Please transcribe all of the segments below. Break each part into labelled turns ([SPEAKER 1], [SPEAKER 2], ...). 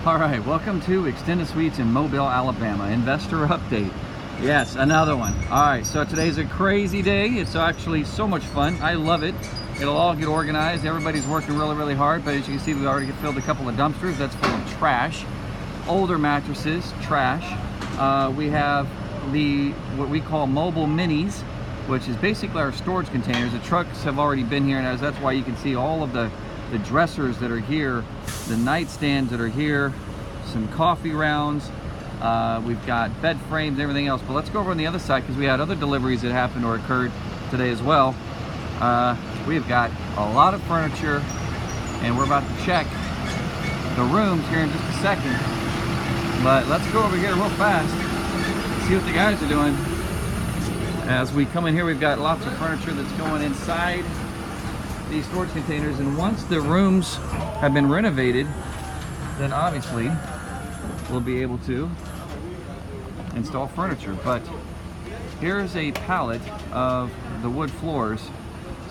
[SPEAKER 1] All right, welcome to Extended Suites in Mobile, Alabama. Investor update. Yes, another one. All right, so today's a crazy day. It's actually so much fun. I love it. It'll all get organized. Everybody's working really, really hard, but as you can see, we already filled a couple of dumpsters. That's full of trash, older mattresses, trash. We have what we call mobile minis, which is basically our storage containers. The trucks have already been here, and that's why you can see all of the dressers that are here, the nightstands that are here, some coffee rounds, we've got bed frames, everything else. But let's go over on the other side because we had other deliveries that happened or occurred today as well. We've got a lot of furniture, and we're about to check the rooms here in just a second. But let's go over here real fast, see what the guys are doing. As we come in here, we've got lots of furniture that's going inside these storage containers, and once the rooms have been renovated, then obviously we'll be able to install furniture. But here's a pallet of the wood floors.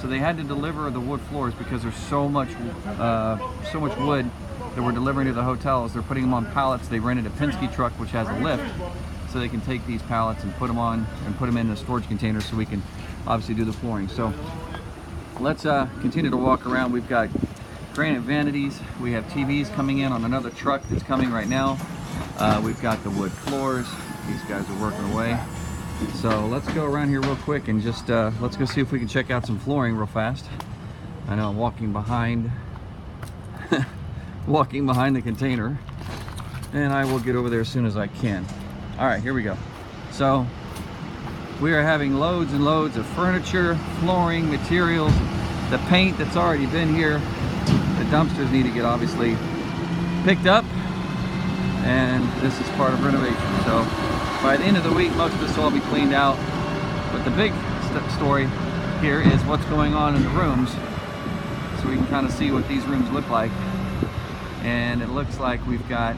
[SPEAKER 1] So they had to deliver the wood floors because there's so much wood that we're delivering to the hotels. They're putting them on pallets. They rented a Penske truck which has a lift, so they can take these pallets and put them on and put them in the storage containers so we can obviously do the flooring. So let's continue to walk around. We've got granite vanities. We have TVs coming in on another truck that's coming right now. We've got the wood floors. These guys are working away. So let's go around here real quick and just let's go see if we can check out some flooring real fast. I know I'm walking behind walking behind the container, and I will get over there as soon as I can. All right, here we go. So we are having loads and loads of furniture, flooring, materials, the paint that's already been here. The dumpsters need to get obviously picked up, and this is part of renovation. So by the end of the week, most of this will all be cleaned out. But the big story here is what's going on in the rooms, so we can kind of see what these rooms look like. And it looks like we've got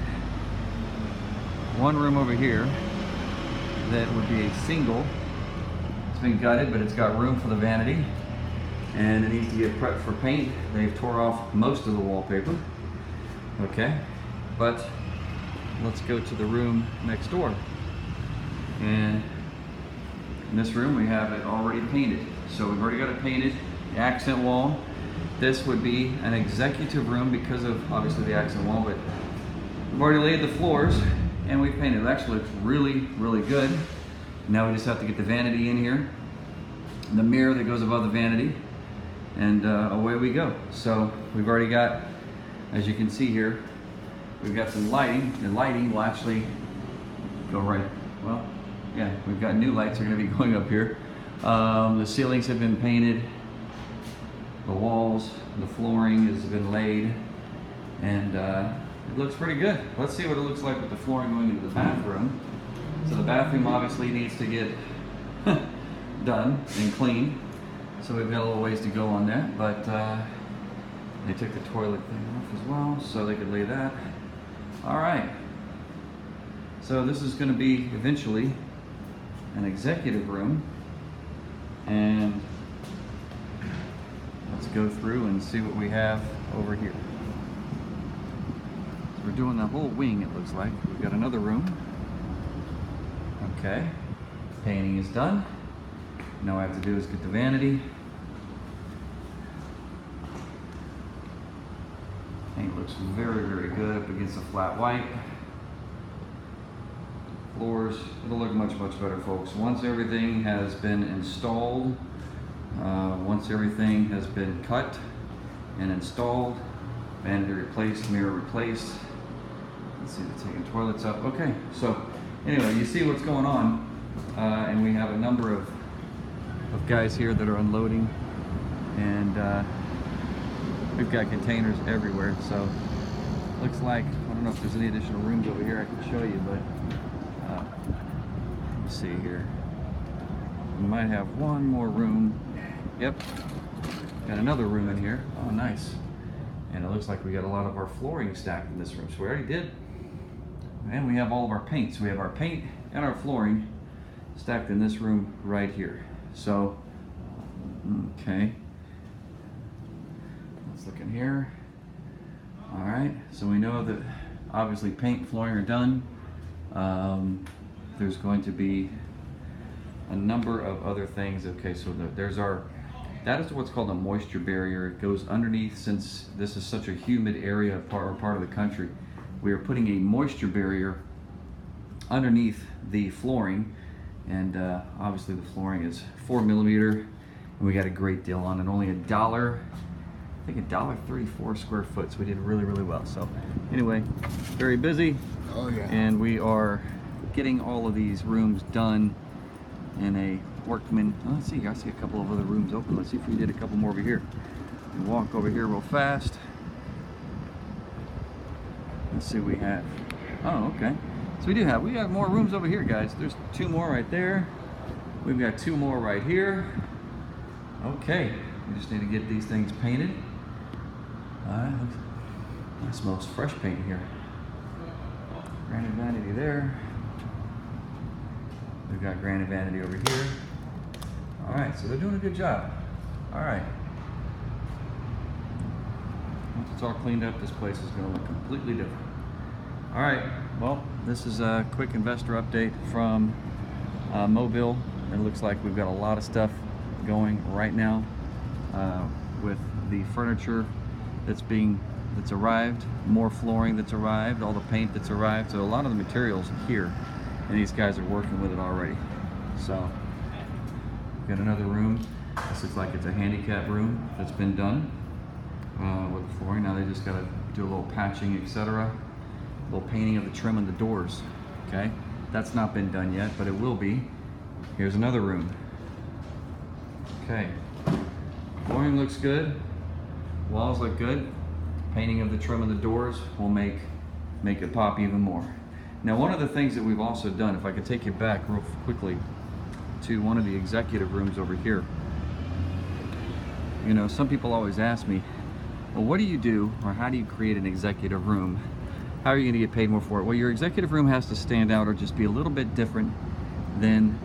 [SPEAKER 1] one room over here that would be a single. It's been gutted, but it's got room for the vanity, and it needs to get prepped for paint. They've tore off most of the wallpaper. Okay, but let's go to the room next door. And in this room we have it already painted. So we've already got it painted, the accent wall. This would be an executive room because of obviously the accent wall, but we've already laid the floors and we've painted. It actually looks really, really good. Now we just have to get the vanity in here, the mirror that goes above the vanity, and away we go. So we've already got, as you can see here, we've got some lighting. The lighting will actually go right, well, yeah, we've got new lights that are gonna be going up here. The ceilings have been painted, the walls, the flooring has been laid, and it looks pretty good. Let's see what it looks like with the flooring going into the bathroom. So the bathroom obviously needs to get done and cleaned. So we've got a little ways to go on that, but they took the toilet thing off as well, so they could lay that. All right. So this is going to be eventually an executive room, and let's go through and see what we have over here. So we're doing the whole wing, it looks like. We've got another room. Okay, painting is done. Now all I have to do is get the vanity. Paint looks very, very good up against a flat white. Floors, it'll look much, much better, folks. Once everything has been installed, once everything has been cut and installed, vanity replaced, mirror replaced. Let's see, they're taking toilets up. Okay, so anyway, you see what's going on, and we have a number of guys here that are unloading, and we've got containers everywhere. So looks like, I don't know if there's any additional rooms over here I can show you, but let's see here. We might have one more room. Yep, got another room in here. Oh, nice. And it looks like we got a lot of our flooring stacked in this room. So we already did. And we have all of our paint. So we have our paint and our flooring stacked in this room right here. So, okay. Let's look in here. All right, so we know that Obviously paint, flooring are done. There's going to be a number of other things. Okay, so that is what's called a moisture barrier. It goes underneath. Since this is such a humid area part of the country, we are putting a moisture barrier underneath the flooring, and obviously the flooring is 4mm, and we got a great deal on it. Only $1, I think $1.34 square foot. So we did really well. So anyway, very busy.
[SPEAKER 2] Oh yeah.
[SPEAKER 1] And we are getting all of these rooms done in a workman. Oh, let's see, I see a couple of other rooms open. Let's see if we did a couple more over here. We walk over here real fast. Let's see what we have. Oh, okay. So we got more rooms over here, guys. There's 2 more right there. We've got 2 more right here. Okay, we just need to get these things painted. That smells fresh paint here. Granite vanity there. We've got granite vanity over here. All right, so they're doing a good job. All right. Once it's all cleaned up, this place is going to look completely different. All right, well, this is a quick investor update from Mobile. It looks like we've got a lot of stuff going right now with the furniture that's arrived, more flooring that's arrived, all the paint that's arrived. So a lot of the materials here, and these guys are working with it already. So we've got another room. This looks like it's a handicap room that's been done with the flooring. Now they just got to do a little patching, etc. A little painting of the trim and the doors. Okay, that's not been done yet, but it will be. Here's another room. Okay, flooring looks good. Walls look good. Painting of the trim and the doors will make it pop even more. Now, one of the things that we've also done, if I could take you back real quickly to one of the executive rooms over here. You know, some people always ask me, well, what do you do, or how do you create an executive room? How are you going to get paid more for it? Well, your executive room has to stand out or just be a little bit different than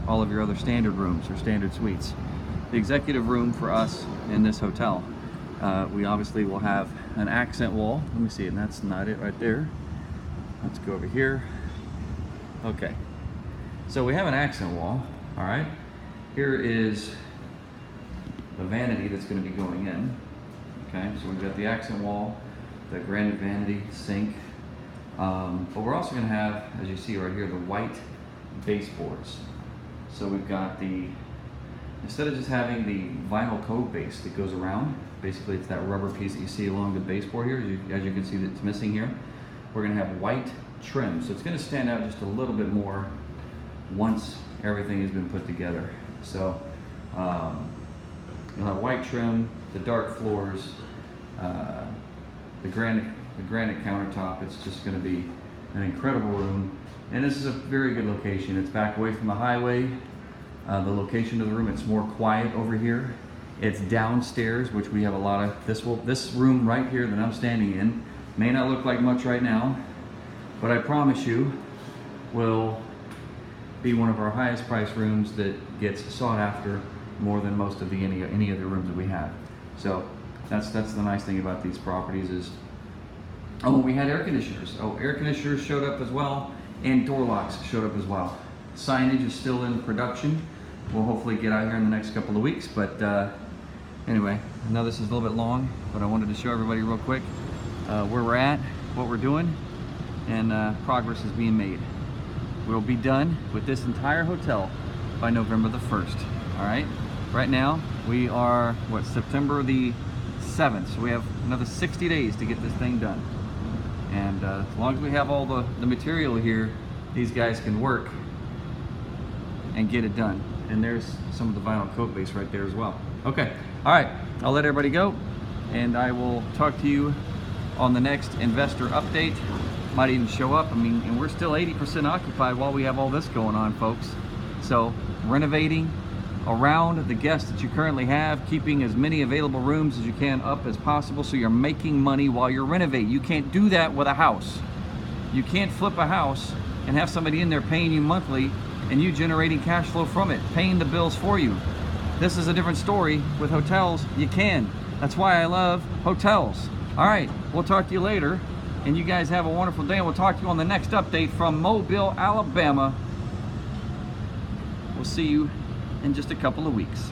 [SPEAKER 1] all of your other standard rooms or standard suites. The executive room for us in this hotel, we obviously will have an accent wall. Let me see, and that's not it right there. Let's go over here. Okay, so we have an accent wall. All right, here is the vanity that's going to be going in. Okay, so we've got the accent wall, the granite vanity, sink, but we're also going to have, as you see right here, the white baseboards. So we've got instead of just having the vinyl cove base that goes around, basically it's that rubber piece that you see along the baseboard here, as you can see that's missing here, we're going to have white trim. So it's going to stand out just a little bit more once everything has been put together. So you'll have white trim, the dark floors, the granite countertop. It's just going to be an incredible room, and this is a very good location. It's back away from the highway. The location of the room, it's more quiet over here. It's downstairs, which we have a lot of. This room right here that I'm standing in may not look like much right now, but I promise you will be one of our highest priced rooms that gets sought after more than most of any of the rooms that we have. So that's the nice thing about these properties is, oh, we had air conditioners. Oh, air conditioners showed up as well, and door locks showed up as well. Signage is still in production. We'll hopefully get out here in the next couple of weeks, but anyway, I know this is a little bit long, but I wanted to show everybody real quick where we're at, what we're doing, and progress is being made. We'll be done with this entire hotel by November the 1st, all right? Right now, we are, September the 7th, so we have another 60 days to get this thing done. And as long as we have all the material here, these guys can work and get it done. And there's some of the vinyl coat base right there as well. Okay, all right, I'll let everybody go, and I will talk to you on the next investor update. Might even show up. I mean, and we're still 80% occupied while we have all this going on, folks. So renovating around the guests that you currently have, keeping as many available rooms as you can up as possible so you're making money while you're renovating. You can't do that with a house. You can't flip a house and have somebody in there paying you monthly and you generating cash flow from it, paying the bills for you. This is a different story. With hotels, you can. That's why I love hotels. All right, we'll talk to you later. And you guys have a wonderful day, and we'll talk to you on the next update from Mobile, Alabama. We'll see you in just a couple of weeks.